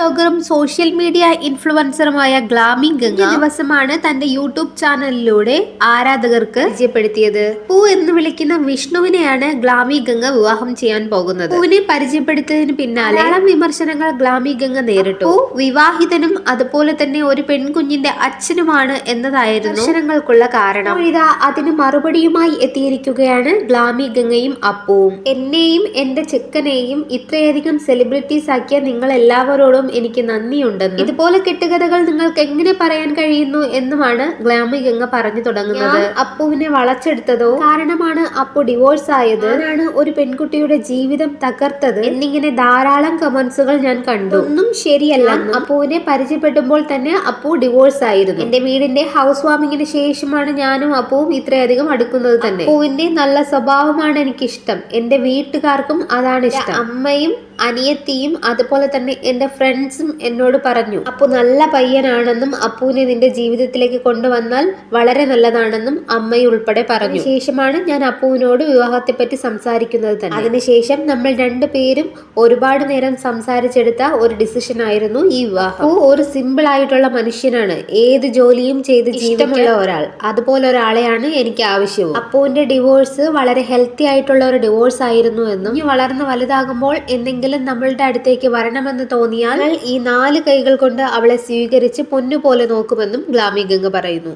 വ്ലോഗറും social media ഇൻഫ്ലുവൻസറുമായ Glamy Ganga ദിവസമാണ് തന്റെ YouTube ചാനലിലൂടെ ആരാധകർക്ക് പരിചയപ്പെടുത്തിയത്. പൂ എന്ന് വിളിക്കുന്ന വിഷ്ണുവിനെയാണ് ഗ്ലാമി ഗംഗ വിവാഹം ചെയ്യാൻ പോകുന്നത്. പൂവിനെ പരിചയപ്പെടുത്തിയതിന് പിന്നാലെ ധാരാളം വിമർശനങ്ങൾ ഗ്ലാമി ഗംഗ നേരിട്ടു. പൂ വിവാഹിതനും അതുപോലെ തന്നെ ഒരു പെൺകുഞ്ഞിന്റെ അച്ഛനുമാണ് എന്നതായിരുന്നു വിമർശനങ്ങൾക്കുള്ള കാരണം. ഇതാ അതിന് മറുപടിയുമായി എത്തിയിരിക്കുകയാണ് ഗ്ലാമി ഗംഗയും അപ്പുവും. എന്നെയും എന്റെ ചെക്കനെയും ഇത്രയധികം സെലിബ്രിറ്റീസ് ആക്കിയ നിങ്ങൾ എല്ലാവരോടും എനിക്ക് നന്ദിയുണ്ടെന്നും ഇതുപോലെ കെട്ടുകഥകൾ നിങ്ങൾക്ക് എങ്ങനെ പറയാൻ കഴിയുന്നു എന്നുമാണ് ഗ്ലാമി ഗംഗ പറഞ്ഞു തുടങ്ങുന്നത്. അപ്പുവിനെ വളച്ചെടുത്തതോ കാരണമാണ് അപ്പു ഡിവോഴ്സ് ആയത്, ആണ് ഒരു പെൺകുട്ടിയുടെ ജീവിതം തകർത്തത് എന്നിങ്ങനെ ധാരാളം കമന്റ്സുകൾ ഞാൻ കണ്ടു. ഒന്നും ശരിയല്ല. അപ്പുവിനെ പരിചയപ്പെടുമ്പോൾ തന്നെ അപ്പു ഡിവോഴ്സ് ആയിരുന്നു. എന്റെ വീടിന്റെ ഹൗസ് വാമിങ്ങിന് ശേഷമാണ് ഞാനും അപ്പുവും ഇത്രയധികം അടുക്കുന്നത് തന്നെ. അപ്പുവിന്റെ നല്ല സ്വഭാവമാണ് എനിക്കിഷ്ടം. എന്റെ വീട്ടുകാർക്കും അതാണ് ഇഷ്ടം. അമ്മയും അനിയത്തിയും അതുപോലെ തന്നെ എന്റെ ഫ്രണ്ട്സും എന്നോട് പറഞ്ഞു അപ്പു നല്ല പയ്യനാണെന്നും അപ്പുവിനെ നിന്റെ ജീവിതത്തിലേക്ക് കൊണ്ടുവന്നാൽ വളരെ നല്ലതാണെന്നും അമ്മയും ഉൾപ്പെടെ പറഞ്ഞു. ശേഷമാണ് ഞാൻ അപ്പുവിനോട് വിവാഹത്തെ പറ്റി സംസാരിക്കുന്നത് തന്നെ. അതിനുശേഷം നമ്മൾ രണ്ടുപേരും ഒരുപാട് നേരം സംസാരിച്ചെടുത്ത ഒരു ഡിസിഷൻ ആയിരുന്നു ഈ വിവാഹം. അപ്പു ഒരു സിമ്പിൾ ആയിട്ടുള്ള മനുഷ്യനാണ്. ഏത് ജോലിയും ചെയ്ത് ജീവിതമുള്ള ഒരാൾ. അതുപോലെ ഒരാളെയാണ് എനിക്ക് ആവശ്യവും. അപ്പുവിന്റെ ഡിവോഴ്സ് വളരെ ഹെൽത്തി ആയിട്ടുള്ള ഒരു ഡിവോഴ്സ് ആയിരുന്നു എന്നും ഇനി വളർന്ന് വലുതാകുമ്പോൾ എന്തെങ്കിലും നമ്മളുടെ അടുത്തേക്ക് വരണമെന്ന് തോന്നിയാൽ ഈ 4 കൈകൾ കൊണ്ട് അവളെ സ്വീകരിച്ച് പൊന്നുപോലെ നോക്കുമെന്നും ഗ്ലാമി ഗംഗ പറയുന്നു.